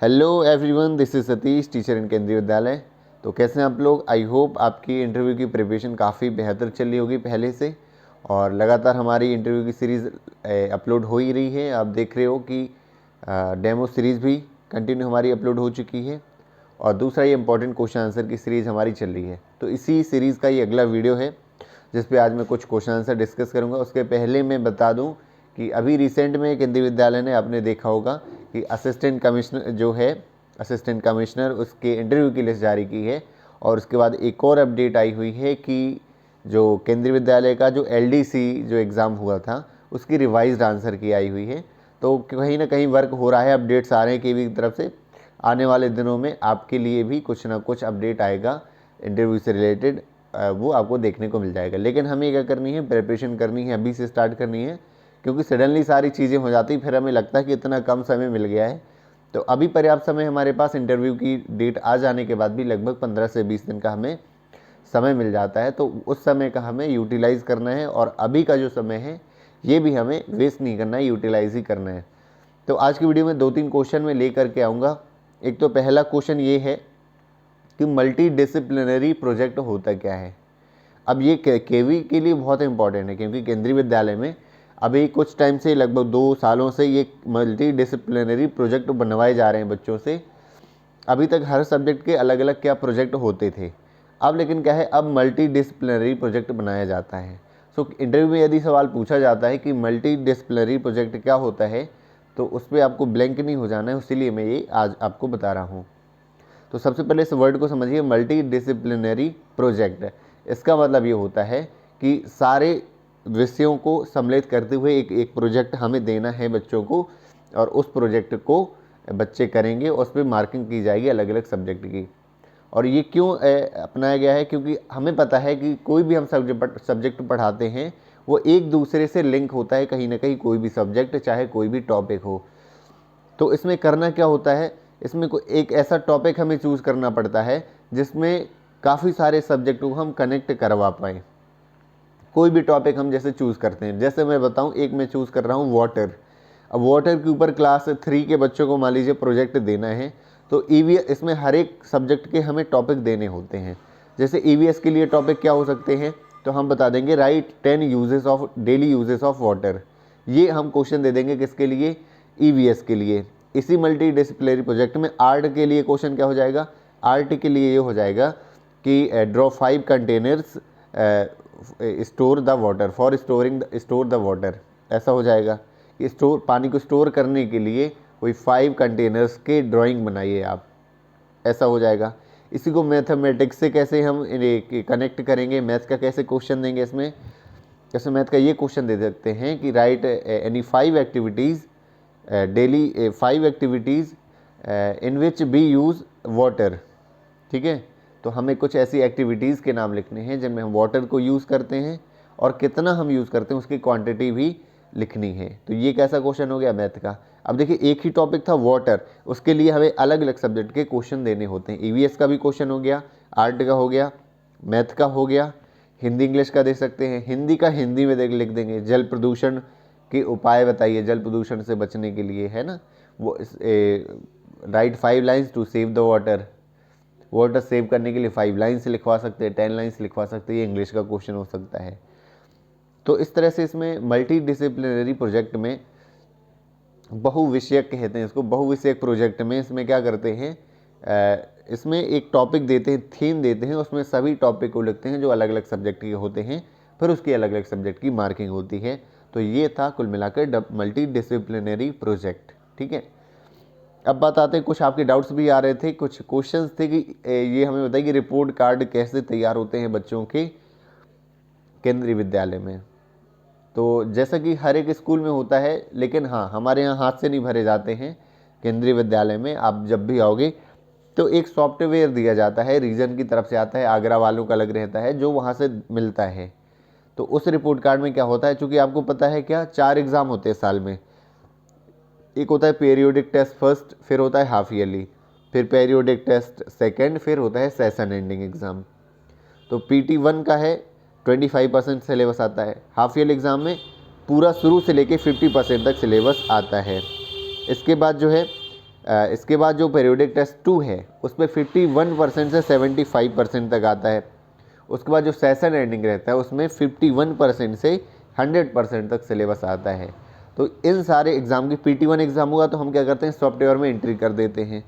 Hello everyone, this is Satish, teacher इन केंद्रीय विद्यालय। तो कैसे हैं आप लोग? आई होप आपकी इंटरव्यू की प्रिपरेशन काफ़ी बेहतर चल रही होगी पहले से, और लगातार हमारी इंटरव्यू की सीरीज़ अपलोड हो ही रही है। आप देख रहे हो कि डेमो सीरीज़ भी कंटिन्यू हमारी अपलोड हो चुकी है, और दूसरा ये इंपॉर्टेंट क्वेश्चन आंसर की सीरीज़ हमारी चल रही है। तो इसी सीरीज़ का ये अगला वीडियो है जिस पे आज मैं कुछ क्वेश्चन आंसर डिस्कस करूँगा। उसके पहले मैं बता दूँ कि अभी रिसेंट में केंद्रीय विद्यालय ने, आपने देखा होगा कि असिस्टेंट कमिश्नर जो है, असिस्टेंट कमिश्नर, उसके इंटरव्यू की लिस्ट जारी की है। और उसके बाद एक और अपडेट आई हुई है कि जो केंद्रीय विद्यालय का जो एलडीसी जो एग्ज़ाम हुआ था उसकी रिवाइज्ड आंसर की आई हुई है। तो कहीं ना कहीं वर्क हो रहा है, अपडेट्स आ रहे हैं केवी की तरफ से। आने वाले दिनों में आपके लिए भी कुछ ना कुछ अपडेट आएगा इंटरव्यू से रिलेटेड, वो आपको देखने को मिल जाएगा। लेकिन हमें क्या करनी है, प्रिपरेशन करनी है, अभी से स्टार्ट करनी है, क्योंकि सडनली सारी चीज़ें हो जाती, फिर हमें लगता है कि इतना कम समय मिल गया है। तो अभी पर्याप्त समय हमारे पास, इंटरव्यू की डेट आ जाने के बाद भी लगभग 15 से 20 दिन का हमें समय मिल जाता है। तो उस समय का हमें यूटिलाइज़ करना है, और अभी का जो समय है ये भी हमें वेस्ट नहीं करना है, यूटिलाइज़ ही करना है। तो आज की वीडियो में 2-3 क्वेश्चन में ले करके आऊँगा। एक तो पहला क्वेश्चन ये है कि मल्टी डिसिप्लिनरी प्रोजेक्ट होता क्या है। अब ये केवी के लिए बहुत इंपॉर्टेंट है, क्योंकि केंद्रीय विद्यालय में अभी कुछ टाइम से, लगभग 2 सालों से, ये मल्टी डिसिप्लिनरी प्रोजेक्ट बनवाए जा रहे हैं बच्चों से। अभी तक हर सब्जेक्ट के अलग अलग क्या प्रोजेक्ट होते थे, अब लेकिन क्या है, अब मल्टी डिसिप्लिनरी प्रोजेक्ट बनाया जाता है। सो इंटरव्यू में यदि सवाल पूछा जाता है कि मल्टी डिसिप्लिनरी प्रोजेक्ट क्या होता है, तो उस पर आपको ब्लैंक नहीं हो जाना है, इसीलिए मैं ये आज आपको बता रहा हूँ। तो सबसे पहले इस वर्ड को समझिए, मल्टी डिसिप्लिनरी प्रोजेक्ट। इसका मतलब ये होता है कि सारे विषयों को सम्मिलित करते हुए एक एक प्रोजेक्ट हमें देना है बच्चों को, और उस प्रोजेक्ट को बच्चे करेंगे, उस पर मार्किंग की जाएगी अलग अलग सब्जेक्ट की। और ये क्यों अपनाया गया है, क्योंकि हमें पता है कि कोई भी हम सब्जेक्ट पढ़ाते हैं वो एक दूसरे से लिंक होता है कहीं ना कहीं, कोई भी सब्जेक्ट चाहे कोई भी टॉपिक हो। तो इसमें करना क्या होता है, इसमें कोई एक ऐसा टॉपिक हमें चूज़ करना पड़ता है जिसमें काफ़ी सारे सब्जेक्ट को हम कनेक्ट करवा पाएँ। कोई भी टॉपिक हम जैसे चूज़ करते हैं, जैसे मैं बताऊं, एक मैं चूज़ कर रहा हूं वाटर। अब वाटर के ऊपर क्लास 3 के बच्चों को मान लीजिए प्रोजेक्ट देना है, तो ईवीएस, इसमें हर एक सब्जेक्ट के हमें टॉपिक देने होते हैं। जैसे ईवीएस के लिए टॉपिक क्या हो सकते हैं, तो हम बता देंगे right 10 uses of daily uses of water. ये हम क्वेश्चन दे देंगे किसके लिए, ईवीएस के लिए। इसी मल्टी डिसिप्लिनरी प्रोजेक्ट में आर्ट के लिए क्वेश्चन क्या हो जाएगा, आर्ट के लिए ये हो जाएगा कि draw 5 containers store the water for store the water. ऐसा हो जाएगा कि पानी को स्टोर करने के लिए कोई 5 कंटेनर्स के ड्राइंग बनाइए आप, ऐसा हो जाएगा। इसी को मैथमेटिक्स से कैसे हम कनेक्ट करेंगे, मैथ का कैसे क्वेश्चन देंगे इसमें, जैसे मैथ का ये क्वेश्चन दे सकते हैं कि write any 5 activities daily 5 activities in which we use water. ठीक है, तो हमें कुछ ऐसी एक्टिविटीज़ के नाम लिखने हैं जिनमें हम वाटर को यूज़ करते हैं, और कितना हम यूज़ करते हैं उसकी क्वांटिटी भी लिखनी है। तो ये कैसा क्वेश्चन हो गया, मैथ का। अब देखिए, एक ही टॉपिक था वाटर, उसके लिए हमें अलग अलग सब्जेक्ट के क्वेश्चन देने होते हैं। ईवीएस का भी क्वेश्चन हो गया, आर्ट का हो गया, मैथ का हो गया, हिंदी इंग्लिश का दे सकते हैं। हिंदी का हिंदी में लिख देंगे, जल प्रदूषण के उपाय बताइए जल प्रदूषण से बचने के लिए, है ना, वो write 5 lines to save the water. Water save करने के लिए 5 लाइन से लिखवा सकते हैं, 10 लाइन से लिखवा सकते हैं, ये इंग्लिश का क्वेश्चन हो सकता है। तो इस तरह से इसमें मल्टी डिसिप्लिनरी प्रोजेक्ट में, बहुविषयक कहते हैं इसको, बहुविषयक प्रोजेक्ट में इसमें क्या करते हैं, इसमें एक टॉपिक देते हैं, थीम देते हैं, उसमें सभी टॉपिक को लिखते हैं जो अलग अलग सब्जेक्ट के होते हैं, फिर उसकी अलग अलग सब्जेक्ट की मार्किंग होती है। तो ये था कुल मिलाकर मल्टी डिसिप्लिनरी प्रोजेक्ट। ठीक है, अब बात आते हैं, कुछ आपके डाउट्स भी आ रहे थे, कुछ क्वेश्चंस थे कि ये हमें बताइए कि रिपोर्ट कार्ड कैसे तैयार होते हैं बच्चों के केंद्रीय विद्यालय में। तो जैसा कि हर एक स्कूल में होता है, लेकिन हाँ, हमारे यहाँ हाथ से नहीं भरे जाते हैं केंद्रीय विद्यालय में। आप जब भी आओगे तो एक सॉफ्टवेयर दिया जाता है, रीजन की तरफ से आता है, आगरा वालों का अलग रहता है, जो वहाँ से मिलता है। तो उस रिपोर्ट कार्ड में क्या होता है, चूँकि आपको पता है क्या, 4 एग्ज़ाम होते हैं साल में। एक होता है पीरियोडिक टेस्ट फर्स्ट, फिर होता है हाफ ईयरली, फिर पीरियोडिक टेस्ट सेकंड, फिर होता है सेशन एंडिंग एग्ज़ाम। तो PT1 का है 25% सिलेबस आता है, हाफ ईयरली एग्ज़ाम में पूरा शुरू से लेके 50% तक सिलेबस आता है। इसके बाद जो है इसके बाद जो पीरियोडिक टेस्ट 2 है उस पर 51% से 75% तक आता है। उसके बाद जो सेशन एंडिंग रहता है उसमें 51% से 100% तक सिलेबस आता है। तो इन सारे एग्ज़ाम की PT1 एग्ज़ाम हुआ तो हम क्या करते हैं, सॉफ्टवेयर में एंट्री कर देते हैं।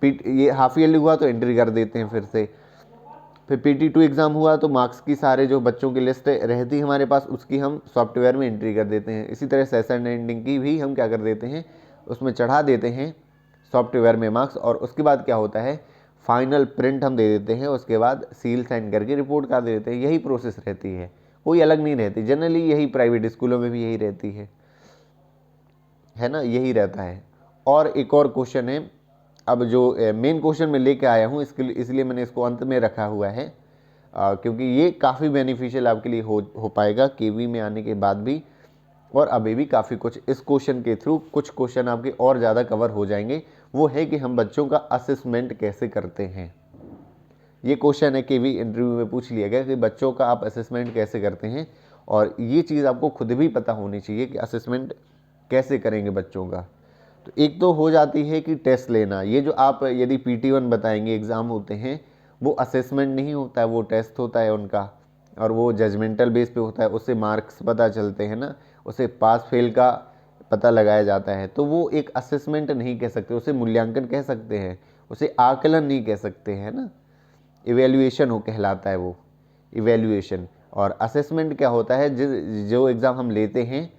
ये हाफ ईयरली हुआ तो एंट्री कर देते हैं फिर से। फिर PT2 एग्ज़ाम हुआ तो मार्क्स की सारे जो बच्चों की लिस्ट रहती है हमारे पास, उसकी हम सॉफ्टवेयर में एंट्री कर देते हैं। इसी तरह सेशन एंडिंग की भी हम क्या कर देते हैं, उसमें चढ़ा देते हैं सॉफ्टवेयर में मार्क्स। और उसके बाद क्या होता है, फाइनल प्रिंट हम दे देते हैं, उसके बाद सील साइन करके रिपोर्ट कर देते हैं। यही प्रोसेस रहती है, कोई अलग नहीं रहती। जनरली यही प्राइवेट स्कूलों में भी यही रहती है ना, यही रहता है। और एक और क्वेश्चन है, अब जो मेन क्वेश्चन मैं लेके आया हूँ इसलिए मैंने इसको अंत में रखा हुआ है, क्योंकि ये काफ़ी बेनिफिशियल आपके लिए हो पाएगा केवी में आने के बाद भी। और अभी भी काफ़ी कुछ इस क्वेश्चन के थ्रू कुछ क्वेश्चन आपके और ज़्यादा कवर हो जाएंगे। वो है कि हम बच्चों का असेसमेंट कैसे करते हैं। ये क्वेश्चन है केवी इंटरव्यू में पूछ लिया गया कि बच्चों का आप असेसमेंट कैसे करते हैं। और ये चीज़ आपको खुद भी पता होनी चाहिए कि असेसमेंट कैसे करेंगे बच्चों का। तो एक तो हो जाती है कि टेस्ट लेना। ये जो आप यदि PT1 बताएंगे एग्ज़ाम होते हैं, वो असेसमेंट नहीं होता है, वो टेस्ट होता है उनका। और वो जजमेंटल बेस पे होता है, उससे मार्क्स पता चलते हैं ना, उसे पास फेल का पता लगाया जाता है। तो वो एक असेसमेंट नहीं कह सकते, उसे मूल्यांकन कह सकते हैं, उसे आकलन नहीं कह सकते हैं ना। इवेल्युएशन हो कहलाता है वो, इवेल्युएशन। और असेसमेंट क्या होता है, जो एग्ज़ाम हम लेते हैं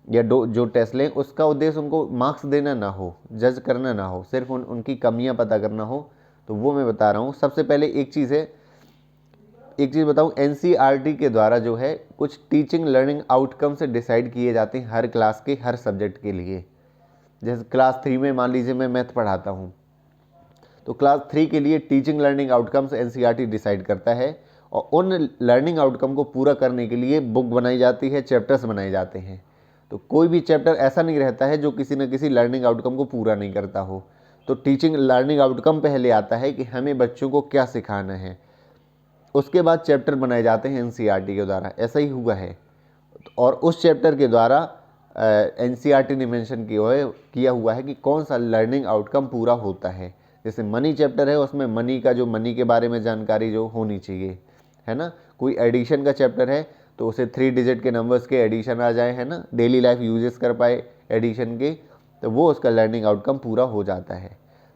या जो टेस्ट लें, उसका उद्देश्य उनको मार्क्स देना ना हो, जज करना ना हो, सिर्फ उनकी कमियां पता करना हो। तो वो मैं बता रहा हूँ। सबसे पहले एक चीज़ बताऊँ, NCERT के द्वारा जो है कुछ टीचिंग लर्निंग आउटकम से डिसाइड किए जाते हैं हर क्लास के हर सब्जेक्ट के लिए। जैसे क्लास 3 में मान लीजिए मैं मैथ पढ़ाता हूँ, तो क्लास 3 के लिए teaching learning outcomes NCERT decide करता है। और उन लर्निंग आउटकम को पूरा करने के लिए बुक बनाई जाती है, चैप्टर्स बनाए जाते हैं। तो कोई भी चैप्टर ऐसा नहीं रहता है जो किसी न किसी लर्निंग आउटकम को पूरा नहीं करता हो। तो टीचिंग लर्निंग आउटकम पहले आता है कि हमें बच्चों को क्या सिखाना है, उसके बाद चैप्टर बनाए जाते हैं NCERT के द्वारा। ऐसा ही हुआ है। और उस चैप्टर के द्वारा NCERT ने मेंशन किया हुआ है कि कौन सा लर्निंग आउटकम पूरा होता है। जैसे मनी चैप्टर है, उसमें मनी के बारे में जानकारी जो होनी चाहिए, है ना। कोई एडिशन का चैप्टर है तो उसे 3 डिजिट के नंबर्स के एडिशन आ जाए, है ना, डेली लाइफ यूजेस कर पाए एडिशन के, तो वो उसका लर्निंग आउटकम पूरा हो जाता है।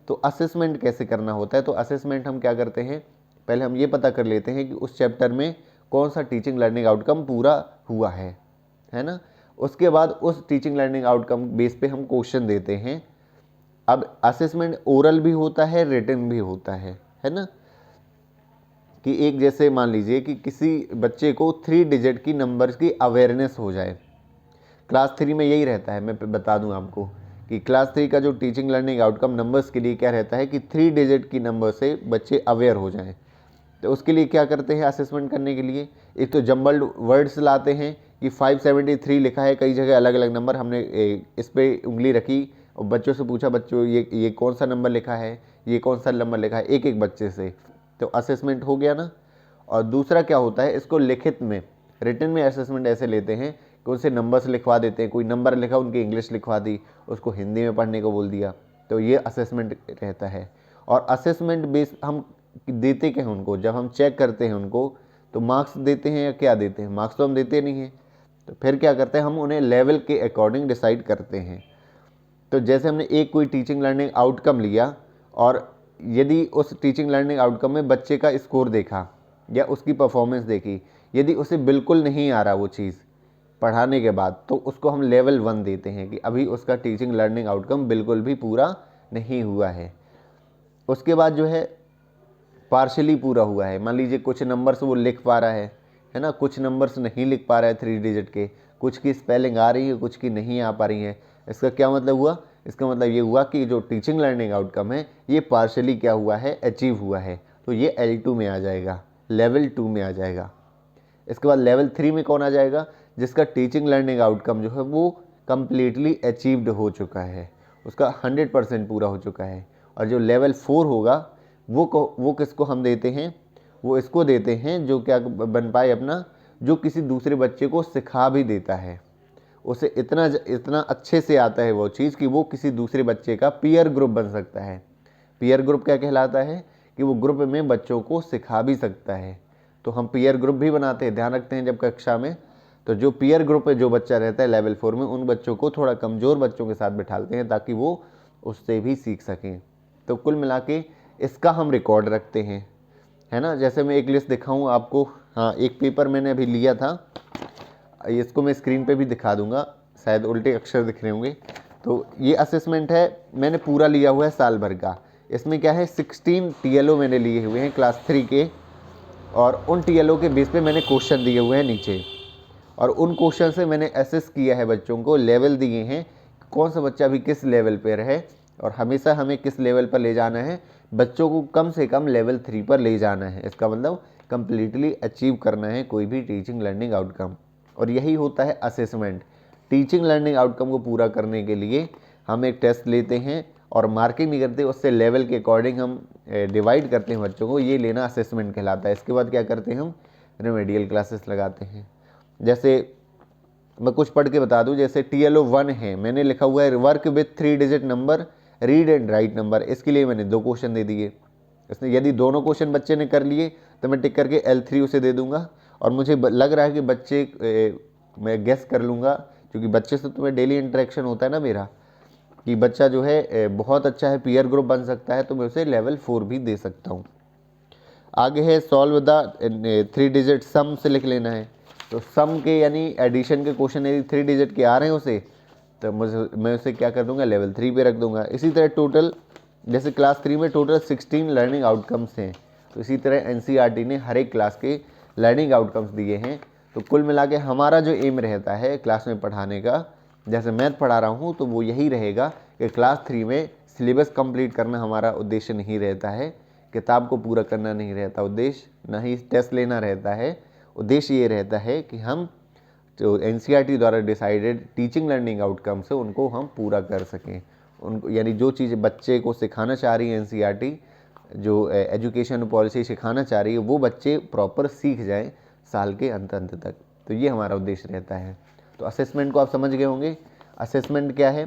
तो असेसमेंट कैसे करना होता है, तो असेसमेंट हम क्या करते हैं, पहले हम ये पता कर लेते हैं कि उस चैप्टर में कौन सा टीचिंग लर्निंग आउटकम पूरा हुआ है ना। उसके बाद उस टीचिंग लर्निंग आउटकम बेस पे हम क्वेश्चन देते हैं। अब असेसमेंट ओरल भी होता है, रिटन भी होता है ना। कि एक जैसे मान लीजिए कि किसी बच्चे को 3 डिजिट की नंबर्स की अवेयरनेस हो जाए। क्लास 3 में यही रहता है, मैं बता दूं आपको कि क्लास 3 का जो टीचिंग लर्निंग आउटकम नंबर्स के लिए क्या रहता है कि 3 डिजिट की नंबर से बच्चे अवेयर हो जाएं। तो उसके लिए क्या करते हैं असेसमेंट करने के लिए, एक तो जम्बल्ड वर्ड्स लाते हैं कि 573 लिखा है, कई जगह अलग अलग नंबर, हमने इस पर उंगली रखी और बच्चों से पूछा, बच्चों ये कौन सा नंबर लिखा है, ये कौन सा नंबर लिखा है, एक एक बच्चे से। तो असेसमेंट हो गया ना। और दूसरा क्या होता है, इसको लिखित में, रिटन में असेसमेंट ऐसे लेते हैं कि उनसे नंबर्स लिखवा देते हैं। कोई नंबर लिखा, उनकी इंग्लिश लिखवा दी, उसको हिंदी में पढ़ने को बोल दिया, तो ये असेसमेंट रहता है। और असेसमेंट बेस हम देते क्या हैं उनको, जब हम चेक करते हैं उनको तो मार्क्स देते हैं या क्या देते हैं, मार्क्स तो हम देते नहीं हैं। तो फिर क्या करते हैं, हम उन्हें लेवल के अकॉर्डिंग डिसाइड करते हैं। तो जैसे हमने एक कोई टीचिंग लर्निंग आउटकम लिया और यदि उस टीचिंग लर्निंग आउटकम में बच्चे का स्कोर देखा या उसकी परफॉर्मेंस देखी, यदि उसे बिल्कुल नहीं आ रहा वो चीज़ पढ़ाने के बाद, तो उसको हम लेवल 1 देते हैं कि अभी उसका टीचिंग लर्निंग आउटकम बिल्कुल भी पूरा नहीं हुआ है। उसके बाद जो है पार्शली पूरा हुआ है, मान लीजिए कुछ नंबर्स वो लिख पा रहा है ना, कुछ नंबर्स नहीं लिख पा रहा है 3 डिजिट के, कुछ की स्पेलिंग आ रही है, कुछ की नहीं आ पा रही है। इसका क्या मतलब हुआ, इसका मतलब ये हुआ कि जो टीचिंग लर्निंग आउटकम है ये पार्शली क्या हुआ है, अचीव हुआ है। तो ये L2 में आ जाएगा, लेवल 2 में आ जाएगा। इसके बाद लेवल 3 में कौन आ जाएगा, जिसका टीचिंग लर्निंग आउटकम जो है वो कम्प्लीटली अचीव्ड हो चुका है, उसका 100% पूरा हो चुका है। और जो लेवल 4 होगा वो किसको हम देते हैं, वो इसको देते हैं जो क्या बन पाए अपना, जो किसी दूसरे बच्चे को सिखा भी देता है, उसे इतना अच्छे से आता है वो चीज़ कि वो किसी दूसरे बच्चे का पीयर ग्रुप बन सकता है। पीयर ग्रुप क्या कहलाता है कि वो ग्रुप में बच्चों को सिखा भी सकता है। तो हम पीयर ग्रुप भी बनाते हैं, ध्यान रखते हैं जब कक्षा में, तो जो पीयर ग्रुप में जो बच्चा रहता है लेवल 4 में, उन बच्चों को थोड़ा कमज़ोर बच्चों के साथ बिठाते हैं ताकि वो उससे भी सीख सकें। तो कुल मिला के इसका हम रिकॉर्ड रखते हैं, है ना। जैसे मैं एक लिस्ट दिखाऊँ आपको, हाँ एक पेपर मैंने अभी लिया था, इसको मैं स्क्रीन पे भी दिखा दूंगा, शायद उल्टे अक्षर दिख रहे होंगे। तो ये असेसमेंट है, मैंने पूरा लिया हुआ है साल भर का। इसमें क्या है 16 TLO मैंने लिए हुए हैं क्लास 3 के, और उन TLO के बेस पे मैंने क्वेश्चन दिए हुए हैं नीचे, और उन क्वेश्चन से मैंने असेस किया है बच्चों को, लेवल दिए हैं कौन सा बच्चा भी किस लेवल पर है, और हमेशा हमें किस लेवल पर ले जाना है, बच्चों को कम से कम लेवल 3 पर ले जाना है। इसका मतलब कंप्लीटली अचीव करना है कोई भी टीचिंग लर्निंग आउटकम, और यही होता है असेसमेंट। टीचिंग लर्निंग आउटकम को पूरा करने के लिए हम एक टेस्ट लेते हैं और मार्किंग नहीं करते, उससे लेवल के अकॉर्डिंग हम डिवाइड करते हैं बच्चों को, ये लेना असेसमेंट कहलाता है। इसके बाद क्या करते हैं हम रेमेडियल क्लासेस लगाते हैं। जैसे मैं कुछ पढ़ के बता दूं, जैसे TLO 1 है, मैंने लिखा हुआ है work with 3 digit number, read and right number. इसके लिए मैंने 2 क्वेश्चन दे दिए। इसने यदि दोनों क्वेश्चन बच्चे ने कर लिए तो मैं टिक करके L3 उसे दे दूंगा, और मुझे लग रहा है कि बच्चे मैं गेस कर लूँगा, क्योंकि बच्चे से तो मैं डेली इंटरेक्शन होता है ना मेरा, कि बच्चा जो है बहुत अच्छा है, पीयर ग्रुप बन सकता है, तो मैं उसे लेवल 4 भी दे सकता हूँ। आगे है सॉल्व द 3 डिजिट सम से लिख लेना है। तो सम के यानी एडिशन के क्वेश्चन यदि 3 डिजिट के आ रहे हैं उसे, तो मैं उसे क्या कर दूंगा, लेवल 3 पे रख दूंगा। इसी तरह टोटल, जैसे क्लास 3 में टोटल 16 लर्निंग आउटकम्स हैं, तो इसी तरह NCERT ने हर एक क्लास के लर्निंग आउटकम्स दिए हैं। तो कुल मिला के हमारा जो एम रहता है क्लास में पढ़ाने का, जैसे मैथ पढ़ा रहा हूँ तो वो यही रहेगा कि क्लास 3 में सिलेबस कंप्लीट करना हमारा उद्देश्य नहीं रहता है, किताब को पूरा करना नहीं रहता उद्देश्य, ना ही टेस्ट लेना रहता है। उद्देश्य ये रहता है कि हम जो NCERT द्वारा डिसाइडेड टीचिंग लर्निंग आउटकम्स है उनको हम पूरा कर सकें। उनको यानी जो चीज़ बच्चे को सिखाना चाह रही है NCERT, जो एजुकेशन पॉलिसी सिखाना चाह रही है, वो बच्चे प्रॉपर सीख जाएं साल के अंत तक। तो ये हमारा उद्देश्य रहता है। तो असेसमेंट को आप समझ गए होंगे। असेसमेंट क्या है,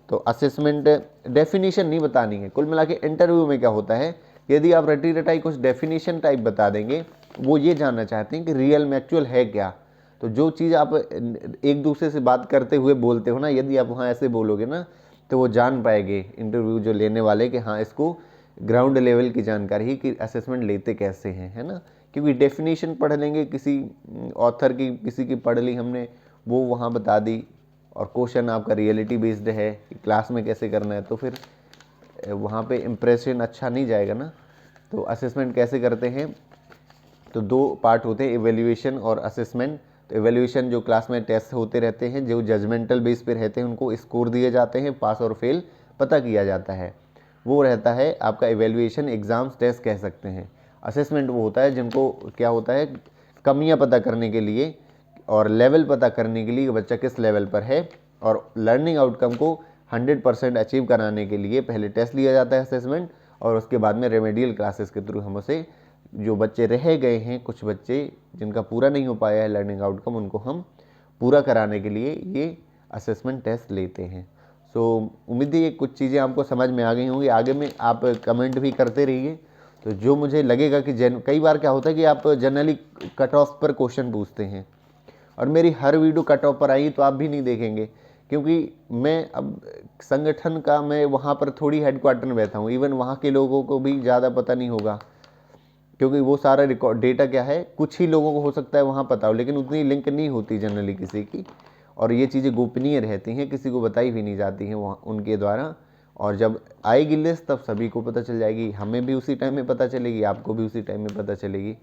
तो असेसमेंट डेफिनेशन नहीं बतानी है। कुल मिला के इंटरव्यू में क्या होता है, यदि आप रटी रटाई कुछ डेफिनेशन टाइप बता देंगे, वो ये जानना चाहते हैं कि रियल में एक्चुअल है क्या। तो जो चीज़ आप एक दूसरे से बात करते हुए बोलते हो ना, यदि आप वहाँ ऐसे बोलोगे ना, तो वो जान पाएंगे इंटरव्यू जो लेने वाले कि हाँ इसको ग्राउंड लेवल की जानकारी ही कि असेसमेंट लेते कैसे हैं, है ना। क्योंकि डेफिनेशन पढ़ लेंगे, किसी ऑथर की किसी की पढ़ ली हमने, वो वहाँ बता दी, और क्वेश्चन आपका रियलिटी बेस्ड है कि क्लास में कैसे करना है, तो फिर वहाँ पे इम्प्रेशन अच्छा नहीं जाएगा ना। तो असेसमेंट कैसे करते हैं, तो 2 पार्ट होते हैं, एवेल्यूएशन और असेसमेंट। तो एवेल्यूएशन जो क्लास में टेस्ट होते रहते हैं, जो जजमेंटल बेस पे रहते हैं, उनको स्कोर दिए जाते हैं, पास और फेल पता किया जाता है, वो रहता है आपका एवेल्यूएशन, एग्ज़ाम्स टेस्ट कह सकते हैं। असेसमेंट वो होता है जिनको क्या होता है, कमियां पता करने के लिए और लेवल पता करने के लिए बच्चा किस लेवल पर है, और लर्निंग आउटकम को 100% अचीव कराने के लिए पहले टेस्ट लिया जाता है असेसमेंट, और उसके बाद में रेमेडियल क्लासेस के थ्रू हम उसे, जो बच्चे रह गए हैं, कुछ बच्चे जिनका पूरा नहीं हो पाया है लर्निंग आउटकम, उनको हम पूरा कराने के लिए ये असेसमेंट टेस्ट लेते हैं। सो उम्मीद है ये कुछ चीज़ें आपको समझ में आ गई होंगी। आगे में आप कमेंट भी करते रहिए। तो जो मुझे लगेगा कि कई बार क्या होता है कि आप जनरली कट ऑफ पर क्वेश्चन पूछते हैं, और मेरी हर वीडियो कट ऑफ पर आई तो आप भी नहीं देखेंगे, क्योंकि मैं अब संगठन का, मैं वहाँ पर थोड़ी हेडक्वार्टर में बैठा हूँ, इवन वहाँ के लोगों को भी ज़्यादा पता नहीं होगा, क्योंकि वो सारा रिकॉर्ड डेटा क्या है, कुछ ही लोगों को हो सकता है वहाँ पता हो, लेकिन उतनी लिंक नहीं होती जनरली किसी की, और ये चीज़ें गोपनीय रहती हैं, किसी को बताई भी नहीं जाती हैं वहाँ उनके द्वारा। और जब आएगी लिस्ट तब सभी को पता चल जाएगी, हमें भी उसी टाइम में पता चलेगी, आपको भी उसी टाइम में पता चलेगी।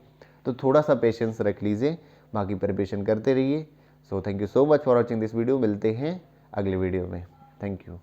तो थोड़ा सा पेशेंस रख लीजिए, बाकी प्रिपरेशन करते रहिए। So thank you so much for watching this video. मिलते हैं अगले वीडियो में। Thank you.